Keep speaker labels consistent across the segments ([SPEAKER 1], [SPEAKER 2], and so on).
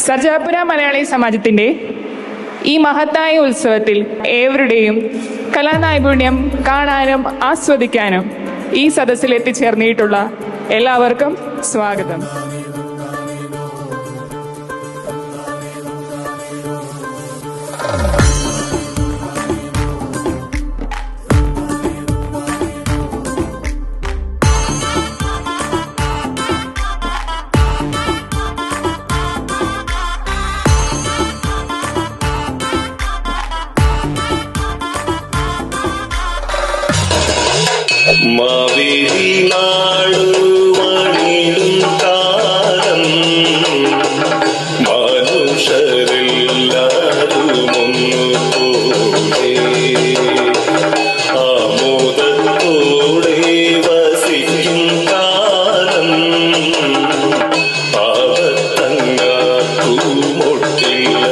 [SPEAKER 1] സർജാപുര മലയാളി സമാജത്തിൻ്റെ ഈ മഹത്തായ ഉത്സവത്തിൽ ഏവരുടെയും കലാനൈപുണ്യം കാണാനും ആസ്വദിക്കാനും ഈ സദസ്സിൽ എത്തിച്ചേർന്നിട്ടുള്ള എല്ലാവർക്കും സ്വാഗതം.
[SPEAKER 2] മാവേലി നാടുവാണിടും കാലം മനുഷ്യരെല്ലാരും ഒന്നുപോലെ ആമോദത്തോടെ വസിക്കും കാലം പാവത്തങ്ങാക്കുമൊട്ടില്ല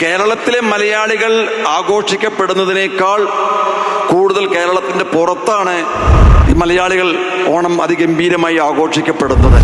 [SPEAKER 3] കേരളത്തിലെ മലയാളികൾ ആഘോഷിക്കപ്പെടുന്നതിനേക്കാൾ കൂടുതൽ കേരളത്തിന്റെ പുറത്താണ് മലയാളികൾ ഓണം അതിഗംഭീരമായി ആഘോഷിക്കപ്പെടുന്നത്.